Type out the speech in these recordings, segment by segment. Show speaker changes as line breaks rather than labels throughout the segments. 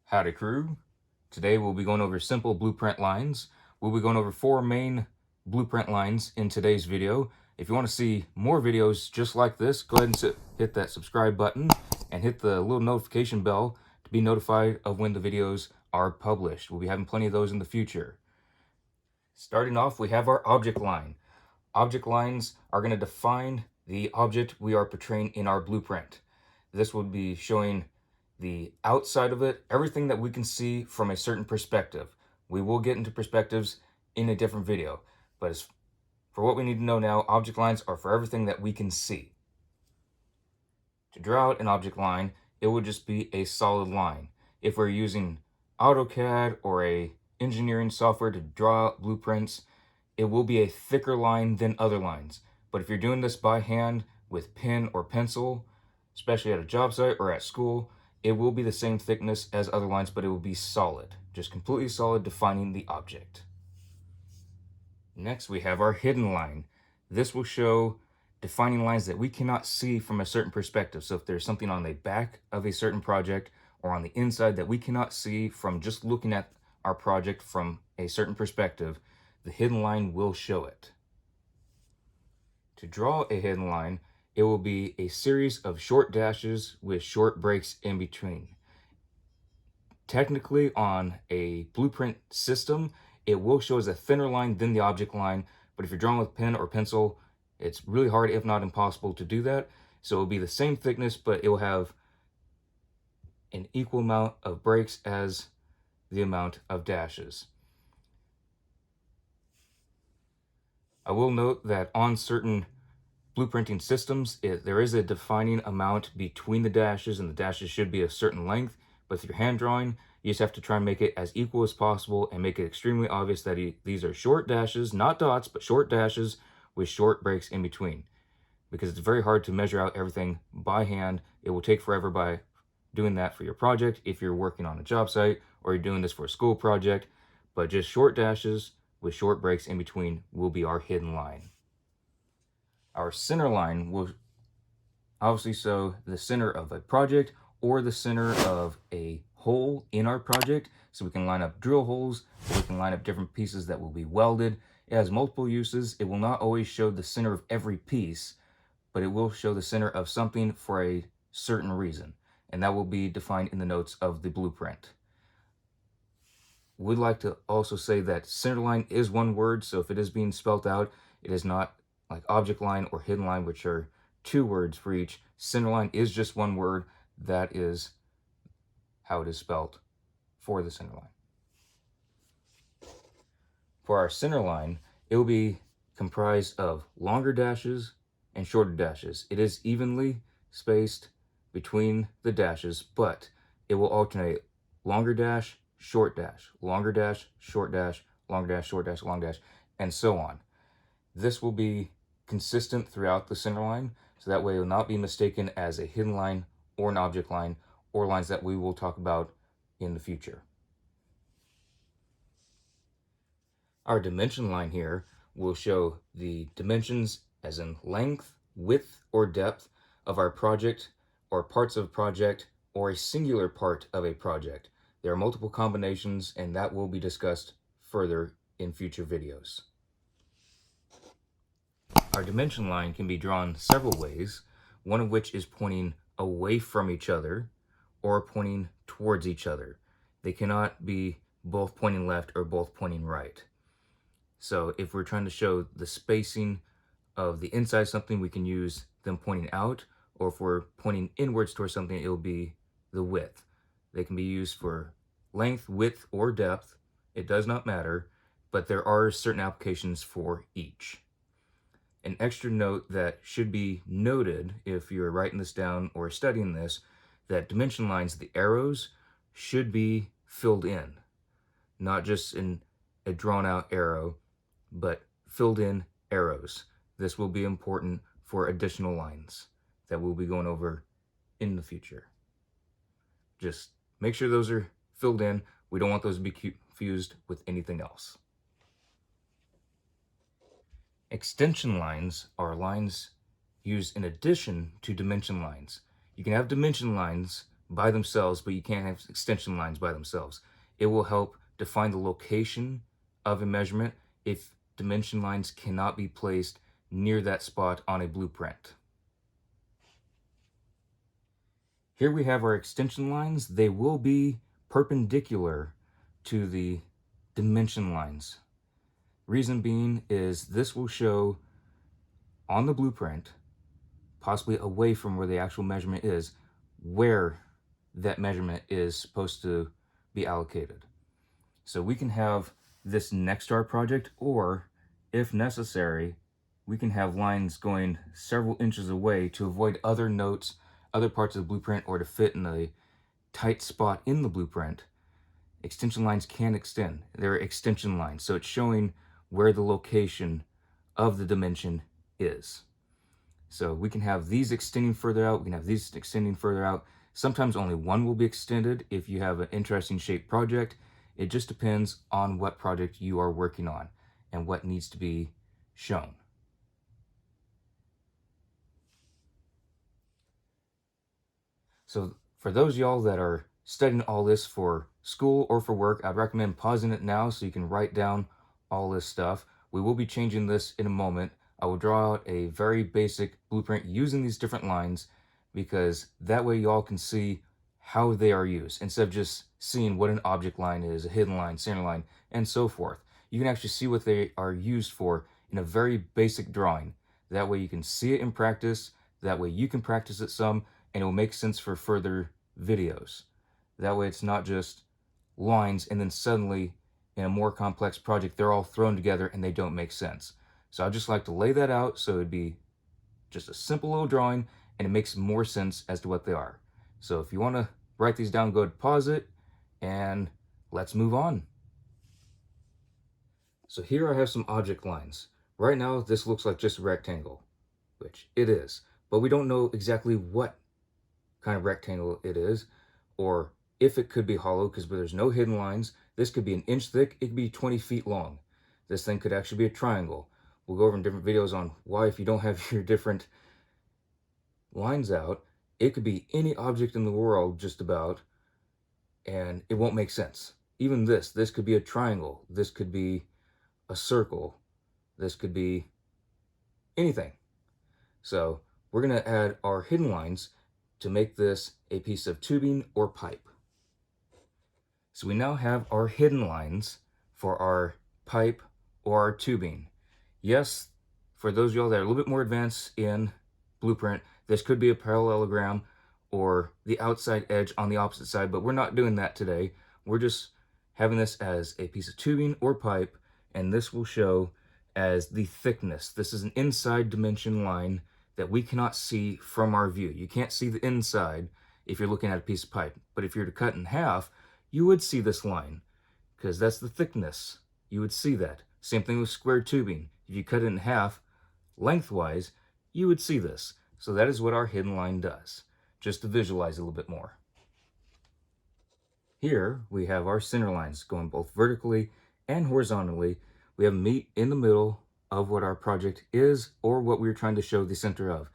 Howdy crew. Today we'll be going over simple blueprint lines. We'll be going over 4 main blueprint lines in today's video. If you want to see more videos just like this, go ahead and hit that subscribe button and hit the little notification bell to be notified of when the videos are published. We'll be having plenty of those in the future. Starting off, we have our object line. Object lines are going to define the object we are portraying in our blueprint. This will be showing the outside of it, everything that we can see from a certain perspective. We will get into perspectives in a different video, but as for what we need to know now, object lines are for everything that we can see. To draw out an object line, it would just be a solid line. If we're using AutoCAD or a engineering software to draw out blueprints, it will be a thicker line than other lines. But if you're doing this by hand with pen or pencil, especially at a job site or at school, it will be the same thickness as other lines, but it will be solid, just completely solid, defining the object. Next, we have our hidden line. This will show defining lines that we cannot see from a certain perspective. So if there's something on the back of a certain project or on the inside that we cannot see from just looking at our project from a certain perspective, the hidden line will show it. To draw a hidden line, it will be a series of short dashes with short breaks in between. Technically, on a blueprint system, it will show as a thinner line than the object line, but if you're drawing with pen or pencil, it's really hard, if not impossible, to do that. So it will be the same thickness, but it will have an equal amount of breaks as the amount of dashes. I will note that on certain blueprinting systems, there is a defining amount between the dashes, and the dashes should be a certain length. But if you're hand drawing, you just have to try and make it as equal as possible and make it extremely obvious that these are short dashes, not dots, but short dashes with short breaks in between. Because it's very hard to measure out everything by hand. It will take forever by doing that for your project if you're working on a job site or you're doing this for a school project. But just short dashes with short breaks in between will be our hidden line. Our center line will obviously show the center of a project or the center of a hole in our project. So we can line up drill holes, or we can line up different pieces that will be welded. It has multiple uses. It will not always show the center of every piece, but it will show the center of something for a certain reason. And that will be defined in the notes of the blueprint. We'd like to also say that center line is one word, so if it is being spelled out, it is not like object line or hidden line, which are 2 words for each. Center line is just one word. That is how it is spelled for the center line. For our center line, it will be comprised of longer dashes and shorter dashes. It is evenly spaced between the dashes, but it will alternate longer dash, short dash, longer dash, short dash, longer dash, short dash, long dash, and so on. This will be consistent throughout the center line, so that way it will not be mistaken as a hidden line or an object line or lines that we will talk about in the future. Our dimension line here will show the dimensions as in length, width, or depth of our project or parts of a project or a singular part of a project. There are multiple combinations, and that will be discussed further in future videos. Our dimension line can be drawn several ways, one of which is pointing away from each other or pointing towards each other. They cannot be both pointing left or both pointing right. So if we're trying to show the spacing of the inside of something, we can use them pointing out, or if we're pointing inwards towards something, it will be the width. They can be used for length, width, or depth. It does not matter, but there are certain applications for each. An extra note that should be noted if you're writing this down or studying this, that dimension lines, the arrows, should be filled in. Not just in a drawn out arrow, but filled in arrows. This will be important for additional lines that we'll be going over in the future. Just make sure those are filled in. We don't want those to be confused with anything else. Extension lines are lines used in addition to dimension lines. You can have dimension lines by themselves, but you can't have extension lines by themselves. It will help define the location of a measurement if dimension lines cannot be placed near that spot on a blueprint. Here we have our extension lines. They will be perpendicular to the dimension lines. Reason being is this will show on the blueprint, possibly away from where the actual measurement is, where that measurement is supposed to be allocated. So we can have this next to our project, or if necessary, we can have lines going several inches away to avoid other notes, other parts of the blueprint, or to fit in a tight spot in the blueprint. Extension lines can extend. They're extension lines, so it's showing where the location of the dimension is. So we can have these extending further out, we can have these extending further out. Sometimes only one will be extended if you have an interesting shaped project. It just depends on what project you are working on and what needs to be shown. So for those of y'all that are studying all this for school or for work, I'd recommend pausing it now so you can write down all this stuff. We will be changing this in a moment. I will draw out a very basic blueprint using these different lines, because that way y'all can see how they are used instead of just seeing what an object line is, a hidden line, center line, and so forth. You can actually see what they are used for in a very basic drawing. That way you can see it in practice. That way you can practice it some, and it will make sense for further videos. That way it's not just lines and then suddenly in a more complex project they're all thrown together and they don't make sense. So I just like to lay that out so it'd be just a simple little drawing and it makes more sense as to what they are. So if you want to write these down, go ahead and pause it and let's move on. So here I have some object lines. Right now this looks like just a rectangle, which it is, but we don't know exactly what kind of rectangle it is, or if it could be hollow, because there's no hidden lines. This could be an inch thick, it could be 20 feet long. This thing could actually be a triangle. We'll go over in different videos on why, if you don't have your different lines out, it could be any object in the world just about, and it won't make sense. Even this could be a triangle, this could be a circle, this could be anything. So we're going to add our hidden lines to make this a piece of tubing or pipe. So we now have our hidden lines for our pipe or our tubing. Yes, for those of y'all that are a little bit more advanced in blueprint, this could be a parallelogram or the outside edge on the opposite side, but we're not doing that today. We're just having this as a piece of tubing or pipe, and this will show as the thickness. This is an inside dimension line that we cannot see from our view. You can't see the inside if you're looking at a piece of pipe, but if you were to cut in half, you would see this line because that's the thickness. You would see that. Same thing with square tubing. If you cut it in half lengthwise, you would see this. So that is what our hidden line does, just to visualize a little bit more. Here we have our center lines going both vertically and horizontally. We have meat in the middle of what our project is or what we're trying to show the center of.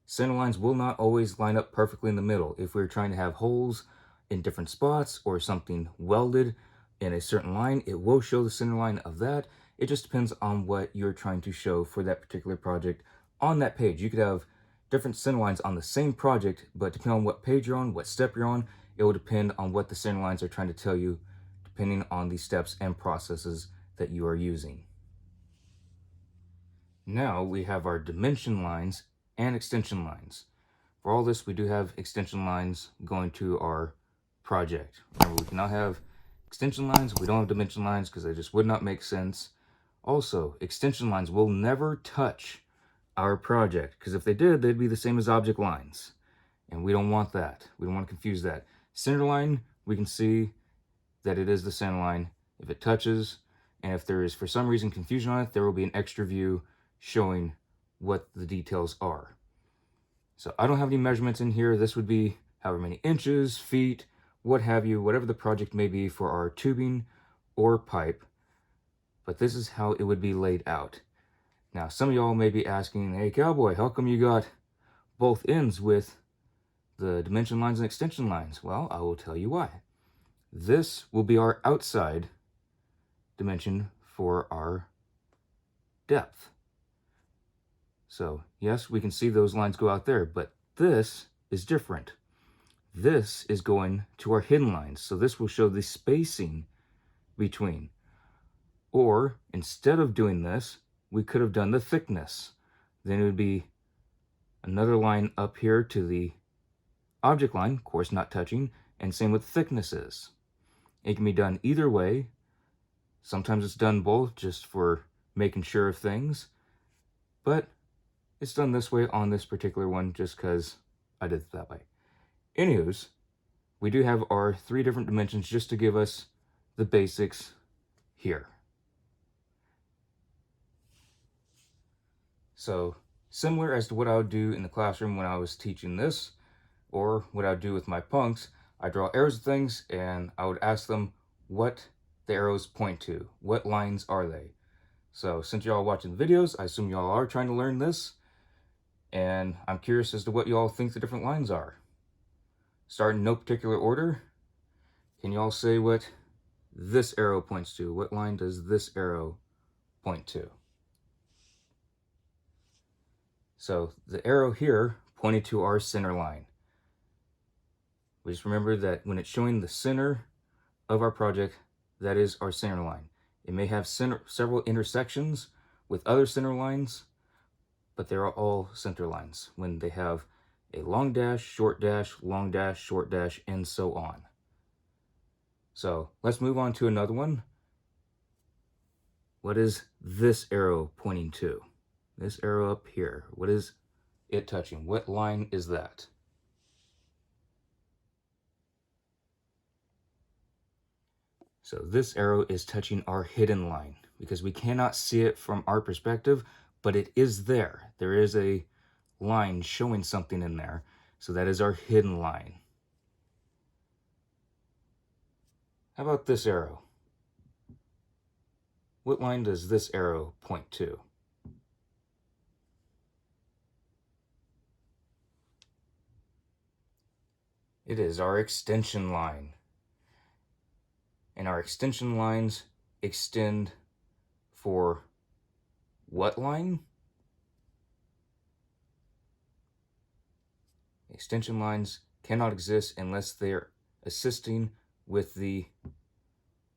Center lines will not always line up perfectly in the middle. If we're trying to have holes in different spots or something welded in a certain line, it will show the center line of that. It just depends on what you're trying to show for that particular project on that page. You could have different center lines on the same project, but depending on what page you're on, what step you're on, it will depend on what the center lines are trying to tell you, depending on the steps and processes that you are using. Now we have our dimension lines and extension lines. For all this, we do have extension lines going to our project. Remember, we cannot have extension lines, we don't have dimension lines because they just would not make sense. Also, extension lines will never touch our project, because if they did, they'd be the same as object lines. And we don't want that. We don't want to confuse that. Center line, we can see that it is the center line. If it touches, and if there is for some reason confusion on it, there will be an extra view showing what the details are. So I don't have any measurements in here. This would be however many inches, feet, what have you, whatever the project may be for our tubing or pipe. But this is how it would be laid out. Now, some of y'all may be asking, hey, Cowboy, how come you got both ends with the dimension lines and extension lines? Well, I will tell you why. This will be our outside dimension for our depth. So yes, we can see those lines go out there, but this is different. This is going to our hidden lines. So this will show the spacing between. Or instead of doing this, we could have done the thickness. Then it would be another line up here to the object line, of course not touching, and same with thicknesses. It can be done either way. Sometimes it's done both just for making sure of things, but it's done this way on this particular one just because I did it that way. Anywho's, we do have our 3 different dimensions just to give us the basics here. So similar as to what I would do in the classroom when I was teaching this, or what I would do with my punks, I draw arrows of things and I would ask them what the arrows point to. What lines are they? So since y'all are watching the videos, I assume y'all are trying to learn this, and I'm curious as to what y'all think the different lines are. Starting in no particular order, can y'all say what this arrow points to? What line does this arrow point to? So the arrow here pointed to our center line. We just remember that when it's showing the center of our project, that is our center line. It may have several intersections with other center lines, but they are all center lines when they have a long dash, short dash, long dash, short dash, and so on. So let's move on to another one. What is this arrow pointing to? This arrow up here, what is it touching? What line is that? So this arrow is touching our hidden line because we cannot see it from our perspective, but it is there. There is a line showing something in there. So that is our hidden line. How about this arrow? What line does this arrow point to? It is our extension line. And our extension lines extend for what line? Extension lines cannot exist unless they're assisting with the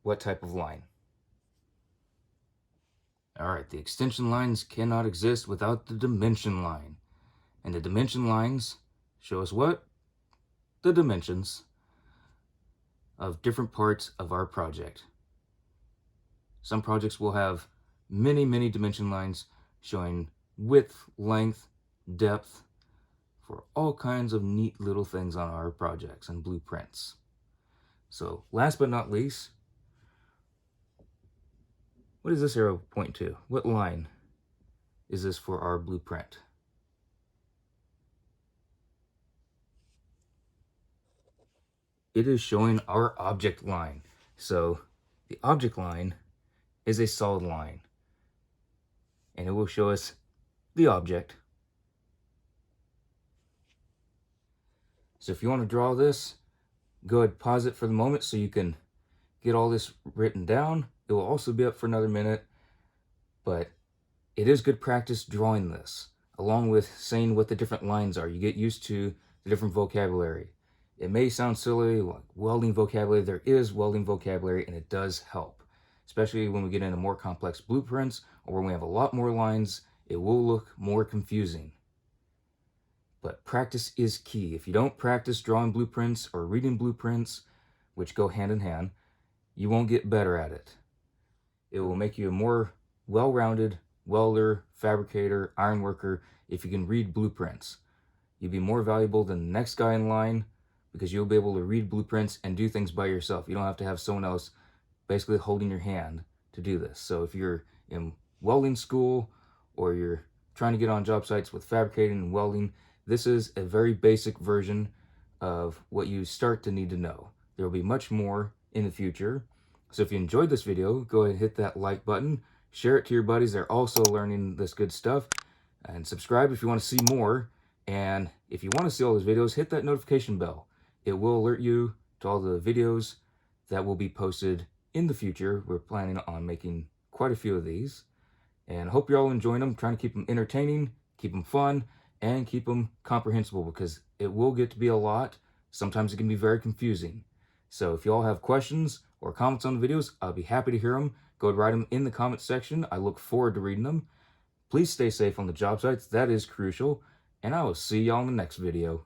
what type of line? All right, the extension lines cannot exist without the dimension line. And the dimension lines show us what? The dimensions of different parts of our project. Some projects will have many, many dimension lines showing width, length, depth for all kinds of neat little things on our projects and blueprints. So last but not least, what does this arrow point to? What line is this for our blueprint? It is showing our object line. So the object line is a solid line, and it will show us the object. So if you want to draw this, go ahead, pause it for the moment so you can get all this written down. It will also be up for another minute, but it is good practice drawing this, along with saying what the different lines are. You get used to the different vocabulary. It may sound silly, like welding vocabulary. There is welding vocabulary, and it does help, especially when we get into more complex blueprints or when we have a lot more lines. It will look more confusing. But practice is key. If you don't practice drawing blueprints or reading blueprints, which go hand in hand, you won't get better at it. It will make you a more well-rounded welder, fabricator, ironworker if you can read blueprints. You'll be more valuable than the next guy in line because you'll be able to read blueprints and do things by yourself. You don't have to have someone else basically holding your hand to do this. So if you're in welding school or you're trying to get on job sites with fabricating and welding, this is a very basic version of what you start to need to know. There will be much more in the future. So if you enjoyed this video, go ahead and hit that like button, share it to your buddies. They're also learning this good stuff, and subscribe if you want to see more. And if you want to see all those videos, hit that notification bell. It will alert you to all the videos that will be posted in the future. We're planning on making quite a few of these. And I hope you're all enjoying them, trying to keep them entertaining, keep them fun, and keep them comprehensible, because it will get to be a lot. Sometimes it can be very confusing. So if you all have questions or comments on the videos, I'll be happy to hear them. Go ahead and write them in the comment section. I look forward to reading them. Please stay safe on the job sites. That is crucial. And I will see y'all in the next video.